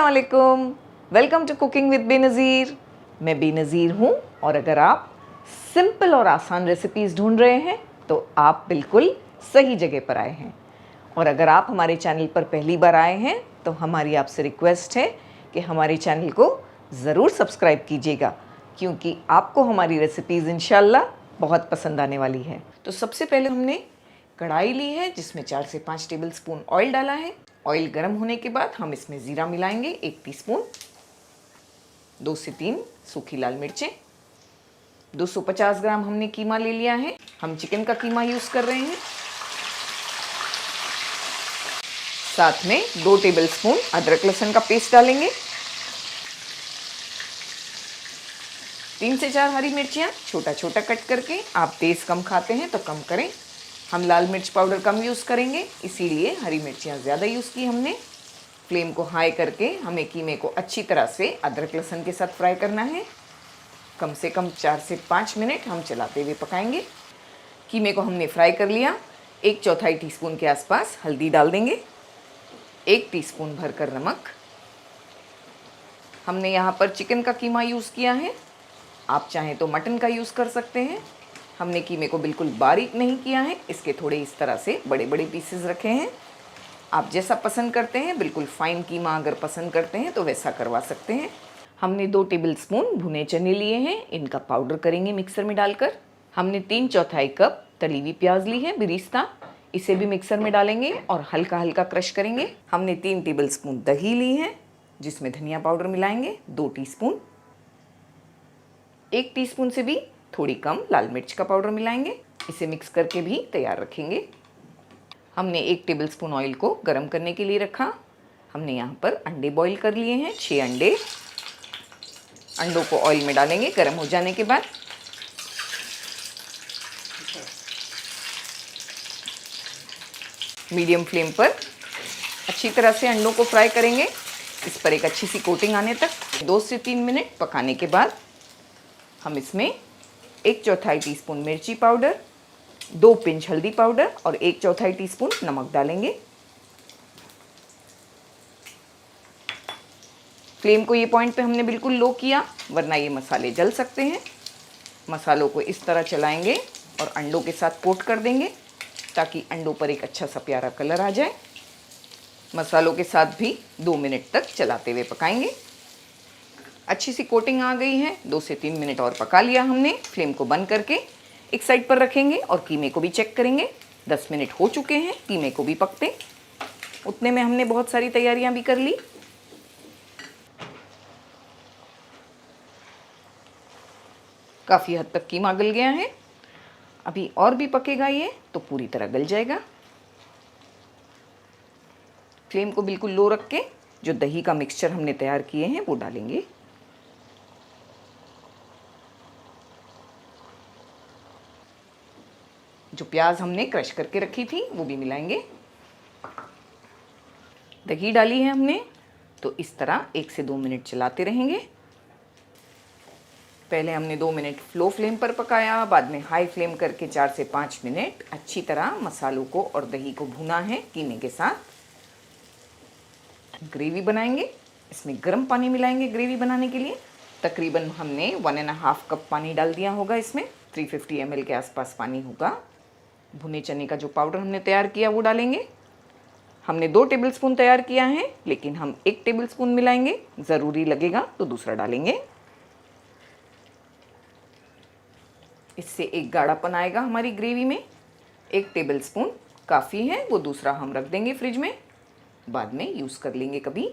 अस्सलामुअलैकुम, welcome to cooking with Benazir. मैं बेनज़ीर हूँ और अगर आप सिंपल और आसान रेसिपीज़ ढूंढ रहे हैं तो आप बिल्कुल सही जगह पर आए हैं। और अगर आप हमारे चैनल पर पहली बार आए हैं तो हमारी आपसे रिक्वेस्ट है कि हमारे चैनल को ज़रूर सब्सक्राइब कीजिएगा, क्योंकि आपको हमारी रेसिपीज़ इंशाल्लाह बहुत पसंद आने वाली है। तो सबसे पहले हमने कढ़ाई ली है जिसमें 4 से 5 टेबलस्पून ऑयल डाला है। ऑयल गर्म होने के बाद हम इसमें ज़ीरा मिलाएंगे 1 टीस्पून, 2 से 3 सूखी लाल मिर्चें, 250 ग्राम हमने कीमा ले लिया है। हम चिकन का कीमा यूज़ कर रहे हैं। साथ में 2 टेबलस्पून अदरक लहसुन का पेस्ट डालेंगे, 3 से 4 हरी मिर्चियाँ छोटा छोटा कट करके। आप तेज़ कम खाते हैं तो कम करें। हम लाल मिर्च पाउडर कम यूज़ करेंगे, इसीलिए हरी मिर्चियाँ ज़्यादा यूज़ की हमने। फ्लेम को हाई करके हमें कीमे को अच्छी तरह से अदरक लहसुन के साथ फ्राई करना है। कम से कम 4 से 5 मिनट हम चलाते हुए पकाएंगे। कीमे को हमने फ्राई कर लिया। 1/4 टीस्पून के आसपास हल्दी डाल देंगे, 1 टीस्पून भरकर नमक। हमने यहाँ पर चिकन का कीमा यूज़ किया है, आप चाहें तो मटन का यूज़ कर सकते हैं। हमने कीमे को बिल्कुल बारीक नहीं किया है, इसके थोड़े इस तरह से बड़े बड़े पीसेस रखे हैं। आप जैसा पसंद करते हैं, बिल्कुल फाइन कीमा अगर पसंद करते हैं तो वैसा करवा सकते हैं। हमने 2 टेबलस्पून भुने चने लिए हैं, इनका पाउडर करेंगे मिक्सर में डालकर। हमने 3/4 कप तली हुई प्याज ली है बिरिस्ता, इसे भी मिक्सर में डालेंगे और हल्का हल्का क्रश करेंगे। हमने 3 टेबलस्पून दही ली है जिसमें धनिया पाउडर मिलाएंगे 2 टीस्पून, 1 टीस्पून से भी थोड़ी कम लाल मिर्च का पाउडर मिलाएंगे। इसे मिक्स करके भी तैयार रखेंगे। हमने 1 टेबलस्पून ऑयल को गर्म करने के लिए रखा। हमने यहाँ पर अंडे बॉईल कर लिए हैं, 6 अंडे। अंडों को ऑयल में डालेंगे गर्म हो जाने के बाद। मीडियम फ्लेम पर अच्छी तरह से अंडों को फ्राई करेंगे, इस पर एक अच्छी सी कोटिंग आने तक। 2 से 3 मिनट पकाने के बाद हम इसमें 1/4 टीस्पून मिर्ची पाउडर, 2 पिंच हल्दी पाउडर और 1/4 टीस्पून नमक डालेंगे। फ्लेम को ये पॉइंट पे हमने बिल्कुल लो किया, वरना ये मसाले जल सकते हैं। मसालों को इस तरह चलाएंगे और अंडों के साथ कोट कर देंगे ताकि अंडों पर एक अच्छा सा प्यारा कलर आ जाए। मसालों के साथ भी 2 मिनट तक चलाते हुए पकाएंगे। अच्छी सी कोटिंग आ गई है, 2 से 3 मिनट और पका लिया हमने। फ्लेम को बंद करके एक साइड पर रखेंगे और कीमे को भी चेक करेंगे। 10 मिनट हो चुके हैं, कीमे को भी पकते। उतने में हमने बहुत सारी तैयारियां भी कर ली। काफ़ी हद तक कीमा गल गया है, अभी और भी पकेगा ये तो पूरी तरह गल जाएगा। फ्लेम को बिल्कुल लो रख के जो दही का मिक्सचर हमने तैयार किए हैं वो डालेंगे। जो प्याज हमने क्रश करके रखी थी वो भी मिलाएंगे। दही डाली है हमने तो इस तरह 1 से 2 मिनट चलाते रहेंगे। पहले हमने 2 मिनट लो फ्लेम पर पकाया, बाद में हाई फ्लेम करके 4 से 5 मिनट अच्छी तरह मसालों को और दही को भुना है कीमे के साथ। ग्रेवी बनाएंगे, इसमें गर्म पानी मिलाएंगे ग्रेवी बनाने के लिए। तकरीबन हमने 1.5 कप पानी डाल दिया होगा, इसमें 350 ml के आसपास पानी होगा। भुने चने का जो पाउडर हमने तैयार किया वो डालेंगे। हमने 2 टेबलस्पून तैयार किया है, लेकिन हम 1 टेबलस्पून मिलाएंगे, ज़रूरी लगेगा तो दूसरा डालेंगे। इससे एक गाढ़ापन आएगा हमारी ग्रेवी में। 1 टेबलस्पून काफ़ी है, वो दूसरा हम रख देंगे फ्रिज में, बाद में यूज़ कर लेंगे कभी।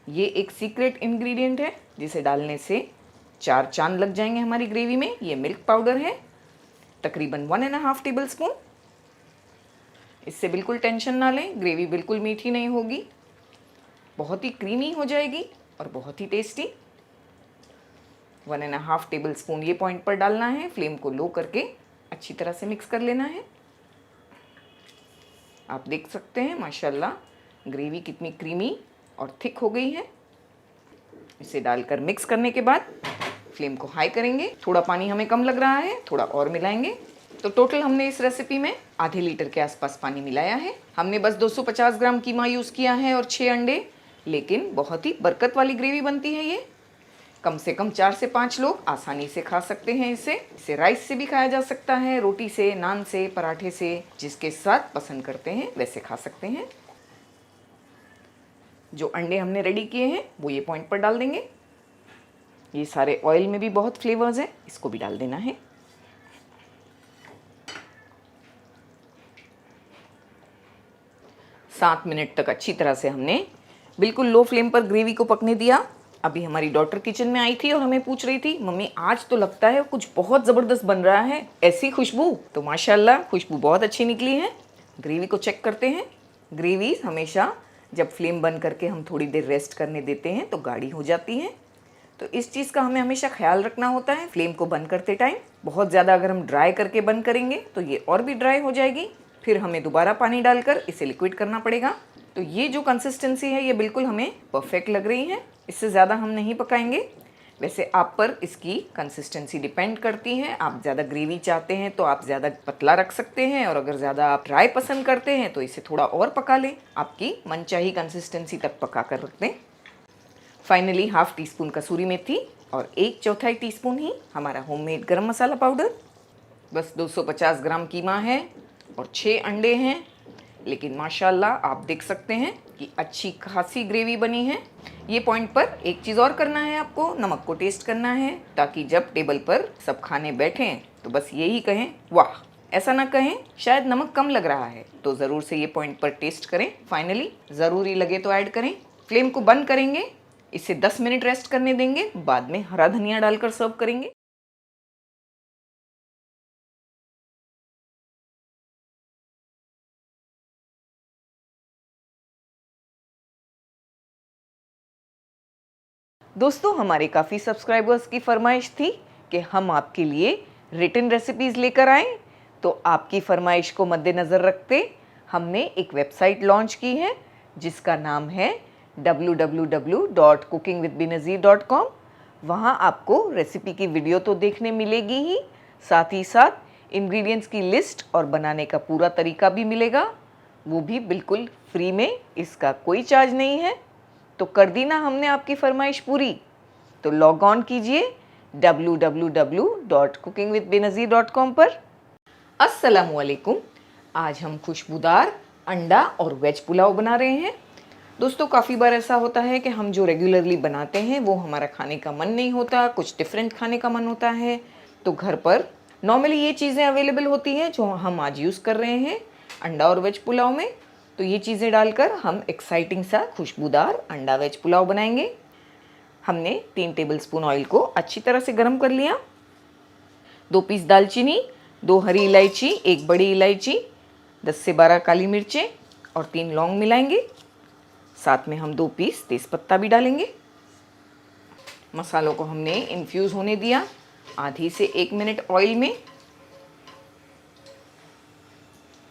ये एक सीक्रेट इंग्रेडिएंट है जिसे डालने से 4 चांद लग जाएंगे हमारी ग्रेवी में। ये मिल्क पाउडर है, तकरीबन 1.5 टेबलस्पून। इससे बिल्कुल टेंशन ना लें, ग्रेवी बिल्कुल मीठी नहीं होगी, बहुत ही क्रीमी हो जाएगी और बहुत ही टेस्टी। 1.5 टेबलस्पून ये पॉइंट पर डालना है। फ्लेम को लो करके अच्छी तरह से मिक्स कर लेना है। आप देख सकते हैं माशाल्लाह ग्रेवी कितनी क्रीमी और थिक हो गई है। इसे डालकर मिक्स करने के बाद फ्लेम को हाई करेंगे। थोड़ा पानी हमें कम लग रहा है, थोड़ा और मिलाएंगे। तो टोटल हमने इस रेसिपी में आधे लीटर के आसपास पानी मिलाया है। हमने बस 250 ग्राम कीमा यूज़ किया है और 6 अंडे, लेकिन बहुत ही बरकत वाली ग्रेवी बनती है ये। कम से कम 4 से 5 लोग आसानी से खा सकते हैं इसे राइस से भी खाया जा सकता है, रोटी से, नान से, पराठे से, जिसके साथ पसंद करते हैं वैसे खा सकते हैं। जो अंडे हमने रेडी किए हैं वो ये पॉइंट पर डाल देंगे। ये सारे ऑयल में भी बहुत फ्लेवर्स हैं, इसको भी डाल देना है। सात मिनट तक अच्छी तरह से हमने बिल्कुल लो फ्लेम पर ग्रेवी को पकने दिया। अभी हमारी डॉटर किचन में आई थी और हमें पूछ रही थी, मम्मी आज तो लगता है कुछ बहुत ज़बरदस्त बन रहा है, ऐसी खुशबू। तो माशाल्लाह खुशबू बहुत अच्छी निकली है। ग्रेवी को चेक करते हैं। ग्रेवी हमेशा जब फ्लेम बंद करके हम थोड़ी देर रेस्ट करने देते हैं तो गाढ़ी हो जाती है। तो इस चीज़ का हमें हमेशा ख्याल रखना होता है फ्लेम को बंद करते टाइम। बहुत ज़्यादा अगर हम ड्राई करके बंद करेंगे तो ये और भी ड्राई हो जाएगी, फिर हमें दोबारा पानी डालकर इसे लिक्विड करना पड़ेगा। तो ये जो कंसिस्टेंसी है ये बिल्कुल हमें परफेक्ट लग रही है, इससे ज़्यादा हम नहीं पकाएंगे। वैसे आप पर इसकी कंसिस्टेंसी डिपेंड करती है। आप ज़्यादा ग्रेवी चाहते हैं तो आप ज़्यादा पतला रख सकते हैं, और अगर ज़्यादा आप ड्राई पसंद करते हैं तो इसे थोड़ा और पका लें। आपकी मनचाही कंसिस्टेंसी तक पका कर रख दें। फाइनली हाफ टी स्पून कसूरी मेथी और 1/4 टीस्पून ही हमारा होममेड गरम मसाला पाउडर। बस 250 ग्राम कीमा है और 6 अंडे हैं, लेकिन माशाल्लाह आप देख सकते हैं कि अच्छी खासी ग्रेवी बनी है। ये पॉइंट पर एक चीज़ और करना है आपको, नमक को टेस्ट करना है, ताकि जब टेबल पर सब खाने बैठें तो बस यही कहें वाह। ऐसा ना कहें शायद नमक कम लग रहा है, तो ज़रूर से ये पॉइंट पर टेस्ट करें। फाइनली ज़रूरी लगे तो ऐड करें। फ्लेम को बंद करेंगे, इसे 10 मिनट रेस्ट करने देंगे, बाद में हरा धनिया डालकर सर्व करेंगे। दोस्तों, हमारे काफ़ी सब्सक्राइबर्स की फरमाइश थी कि हम आपके लिए रिटन रेसिपीज़ लेकर आएँ। तो आपकी फरमाइश को मद्देनज़र रखते हमने एक वेबसाइट लॉन्च की है जिसका नाम है www.cookingwithbenazir.com। वहाँ आपको रेसिपी की वीडियो तो देखने मिलेगी ही, साथ ही साथ इंग्रेडिएंट्स की लिस्ट और बनाने का पूरा तरीका भी मिलेगा, वो भी बिल्कुल फ्री में, इसका कोई चार्ज नहीं है। तो कर दी ना हमने आपकी फरमाइश पूरी। तो लॉग ऑन कीजिए www.cookingwithbenazir.com पर। अस्सलामुअलैकुम। आज हम खुशबूदार अंडा और वेज पुलाव बना रहे हैं। दोस्तों, काफ़ी बार ऐसा होता है कि हम जो रेगुलरली बनाते हैं वो हमारा खाने का मन नहीं होता, कुछ डिफरेंट खाने का मन होता है। तो घर पर नॉर्मली ये चीज़ें अवेलेबल होती हैं जो हम आज यूज़ कर रहे हैं अंडा और वेज पुलाव में। तो ये चीज़ें डालकर हम एक्साइटिंग सा खुशबूदार अंडा वेज पुलाव बनाएंगे। हमने 3 टेबलस्पून ऑयल को अच्छी तरह से गर्म कर लिया। 2 पीस दालचीनी, 2 हरी इलायची, 1 बड़ी इलायची, 10 से 12 काली मिर्चें और 3 लौंग मिलाएंगे। साथ में हम 2 पीस तेज़पत्ता भी डालेंगे। मसालों को हमने इन्फ्यूज़ होने दिया आधी से 1 मिनट ऑयल में।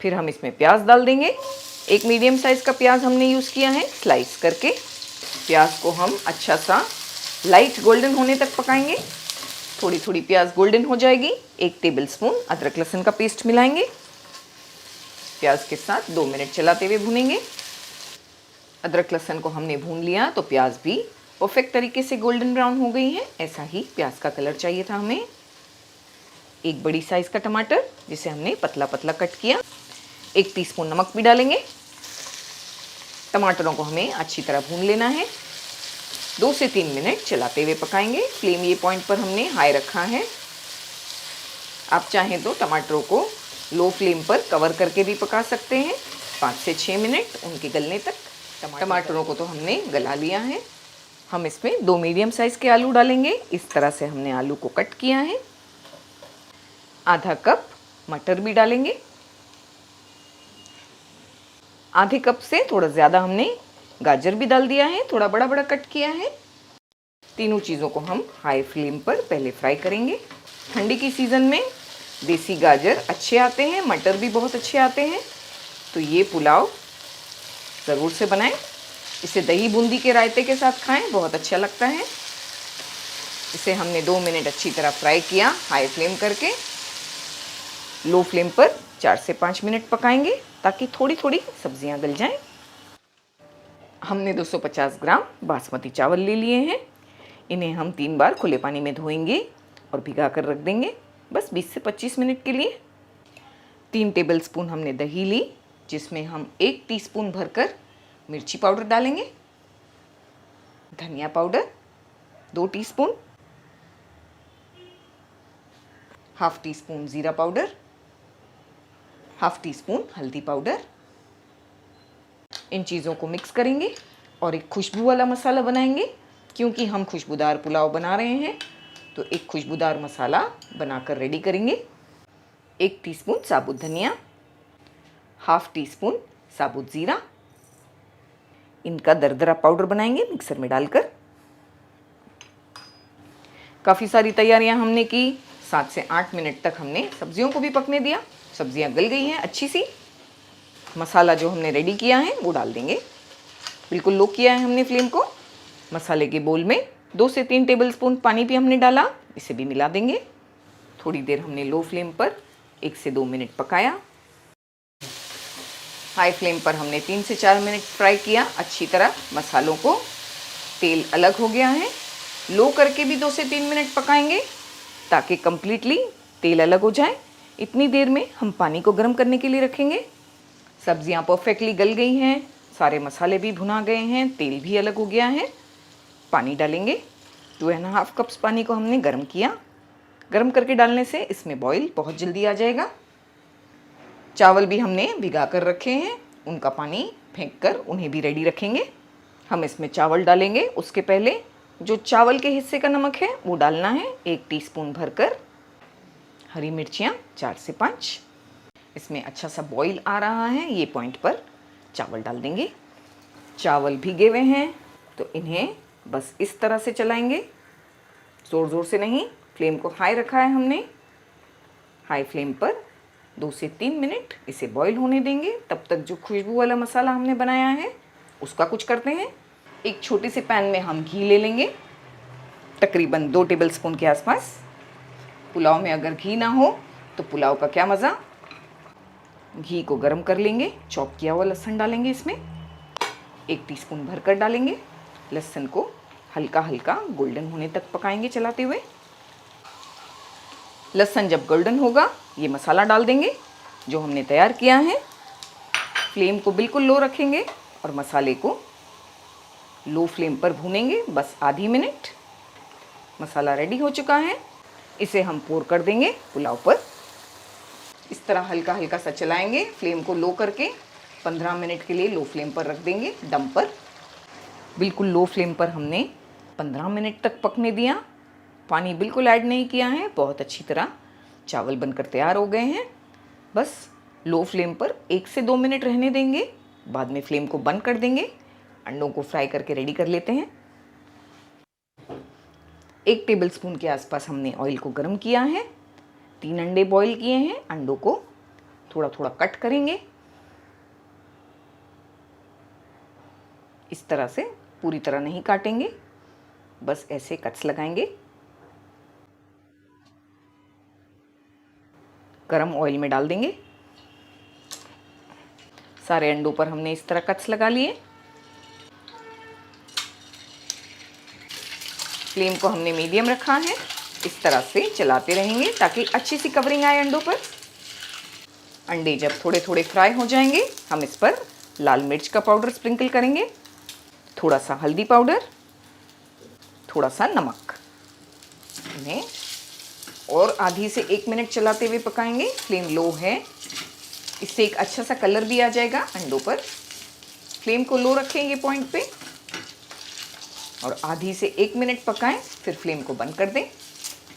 फिर हम इसमें प्याज डाल देंगे। एक मीडियम साइज़ का प्याज हमने यूज़ किया है स्लाइस करके। प्याज को हम अच्छा सा लाइट गोल्डन होने तक पकाएंगे। थोड़ी थोड़ी प्याज गोल्डन हो जाएगी, 1 टेबलस्पून अदरक लहसुन का पेस्ट मिलाएंगे। प्याज के साथ 2 मिनट चलाते हुए भूनेंगे। अदरक लहसुन को हमने भून लिया तो प्याज भी परफेक्ट तरीके से गोल्डन ब्राउन हो गई है। ऐसा ही प्याज का कलर चाहिए था हमें। 1 बड़ी साइज़ का टमाटर जिसे हमने पतला पतला कट किया। 1 टीस्पून नमक भी डालेंगे। टमाटरों को हमें अच्छी तरह भून लेना है। 2 से 3 मिनट चलाते हुए पकाएंगे। फ्लेम ये पॉइंट पर हमने हाई रखा है। आप चाहें तो टमाटरों को लो फ्लेम पर कवर करके भी पका सकते हैं 5 से 6 मिनट उनके गलने तक। टमाटरों को तो हमने गला लिया है। हम इसमें 2 मीडियम साइज़ के आलू डालेंगे। इस तरह से हमने आलू को कट किया है। आधा कप मटर भी डालेंगे। आधे कप से थोड़ा ज़्यादा हमने गाजर भी डाल दिया है, थोड़ा बड़ा बड़ा कट किया है। तीनों चीज़ों को हम हाई फ्लेम पर पहले फ्राई करेंगे। ठंडी की सीज़न में देसी गाजर अच्छे आते हैं, मटर भी बहुत अच्छे आते हैं। तो ये पुलाव ज़रूर से बनाएं। इसे दही बूंदी के रायते के साथ खाएं, बहुत अच्छा लगता है। इसे हमने 2 मिनट अच्छी तरह फ्राई किया हाई फ्लेम करके। लो फ्लेम पर 4 से 5 मिनट पकाएंगे ताकि थोड़ी थोड़ी सब्जियां गल जाएं। हमने 250 ग्राम बासमती चावल ले लिए हैं। इन्हें हम 3 बार खुले पानी में धोएंगे और भिगा कर रख देंगे बस 20 से 25 मिनट के लिए। 3 टेबलस्पून हमने दही ली, जिसमें हम 1 टीस्पून भरकर मिर्ची पाउडर डालेंगे, धनिया powder 2 teaspoon, half tea spoon ज़ीरा पाउडर, हाफ टी स्पून हल्दी पाउडर। इन चीज़ों को मिक्स करेंगे और एक खुशबू वाला मसाला बनाएंगे। क्योंकि हम खुशबूदार पुलाव बना रहे हैं तो एक खुशबूदार मसाला बनाकर रेडी करेंगे। 1 टीस्पून साबुत धनिया, हाफ टी स्पून साबुत ज़ीरा। इनका दरदरा पाउडर बनाएंगे मिक्सर में डालकर। काफ़ी सारी तैयारियां हमने की। 7 से 8 मिनट तक हमने सब्जियों को भी पकने दिया। सब्जियां गल गई हैं अच्छी सी। मसाला जो हमने रेडी किया है वो डाल देंगे। बिल्कुल लो किया है हमने फ्लेम को। मसाले के बोल में 2 से 3 टेबलस्पून पानी भी हमने डाला, इसे भी मिला देंगे। थोड़ी देर हमने लो फ्लेम पर 1 से 2 मिनट पकाया। हाई फ्लेम पर हमने 3 से 4 मिनट फ्राई किया अच्छी तरह मसालों को। तेल अलग हो गया है। लो करके भी 2 से 3 मिनट पकाएंगे ताकि कम्प्लीटली तेल अलग हो जाए। इतनी देर में हम पानी को गर्म करने के लिए रखेंगे। सब्जियां परफेक्टली गल गई हैं, सारे मसाले भी भुना गए हैं, तेल भी अलग हो गया है। पानी डालेंगे। 2.5 कप्स पानी को हमने गर्म किया। गर्म करके डालने से इसमें बॉईल बहुत जल्दी आ जाएगा। चावल भी हमने भिगा कर रखे हैं, उनका पानी फेंक कर उन्हें भी रेडी रखेंगे। हम इसमें चावल डालेंगे उसके पहले जो चावल के हिस्से का नमक है वो डालना है 1 टीस्पून भरकर। हरी मिर्चियाँ 4 से 5। इसमें अच्छा सा बॉईल आ रहा है, ये पॉइंट पर चावल डाल देंगे। चावल भीगे हुए हैं तो इन्हें बस इस तरह से चलाएंगे, ज़ोर ज़ोर से नहीं। फ्लेम को हाई रखा है हमने। हाई फ्लेम पर 2 से 3 मिनट इसे बॉईल होने देंगे। तब तक जो खुशबू वाला मसाला हमने बनाया है उसका कुछ करते हैं। एक छोटे से पैन में हम घी ले लेंगे, तकरीबन 2 टेबलस्पून के आसपास। पुलाव में अगर घी ना हो तो पुलाव का क्या मज़ा। घी को गर्म कर लेंगे। चॉप किया हुआ लहसुन डालेंगे इसमें, 1 टीस्पून भरकर डालेंगे। लहसुन को हल्का हल्का गोल्डन होने तक पकाएंगे चलाते हुए। लहसुन जब गोल्डन होगा ये मसाला डाल देंगे जो हमने तैयार किया है। फ्लेम को बिल्कुल लो रखेंगे और मसाले को लो फ्लेम पर भूनेंगे बस आधी मिनट। मसाला रेडी हो चुका है, इसे हम पोर कर देंगे पुलाव पर। इस तरह हल्का हल्का सा चलाएंगे। फ्लेम को लो करके 15 मिनट के लिए लो फ्लेम पर रख देंगे दम पर। बिल्कुल लो फ्लेम पर हमने 15 मिनट तक पकने दिया। पानी बिल्कुल ऐड नहीं किया है। बहुत अच्छी तरह चावल बनकर तैयार हो गए हैं। बस लो फ्लेम पर 1 से 2 मिनट रहने देंगे, बाद में फ्लेम को बंद कर देंगे। अंडों को फ्राई करके रेडी कर लेते हैं। 1 टेबलस्पून के आसपास हमने ऑयल को गर्म किया है। 3 अंडे बॉईल किए हैं। अंडों को थोड़ा थोड़ा कट करेंगे इस तरह से, पूरी तरह नहीं काटेंगे, बस ऐसे कट्स लगाएंगे। गरम ऑयल में डाल देंगे। सारे अंडों पर हमने इस तरह कट्स लगा लिए। फ्लेम को हमने मीडियम रखा है। इस तरह से चलाते रहेंगे ताकि अच्छी सी कवरिंग आए अंडों पर। अंडे जब थोड़े थोड़े फ्राई हो जाएंगे हम इस पर लाल मिर्च का पाउडर स्प्रिंकल करेंगे, थोड़ा सा हल्दी पाउडर, थोड़ा सा नमक। इन्हें और आधी से 1 मिनट चलाते हुए पकाएंगे। फ्लेम लो है, इससे एक अच्छा सा कलर भी आ जाएगा अंडों पर। फ्लेम को लो रखेंगे पॉइंट पे और आधी से 1 मिनट पकाएं, फिर फ्लेम को बंद कर दें।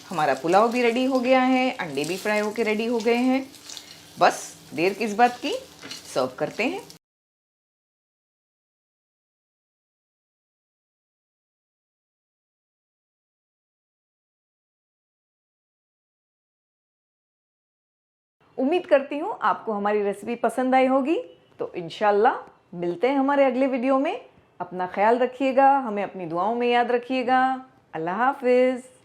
हमारा पुलाव भी रेडी हो गया है, अंडे भी फ्राई होके रेडी हो गए हैं। बस देर किस बात की, सर्व करते हैं। उम्मीद करती हूँ आपको हमारी रेसिपी पसंद आई होगी। तो इंशाल्लाह मिलते हैं हमारे अगले वीडियो में। अपना ख्याल रखिएगा, हमें अपनी दुआओं में याद रखिएगा। अल्लाह हाफिज़।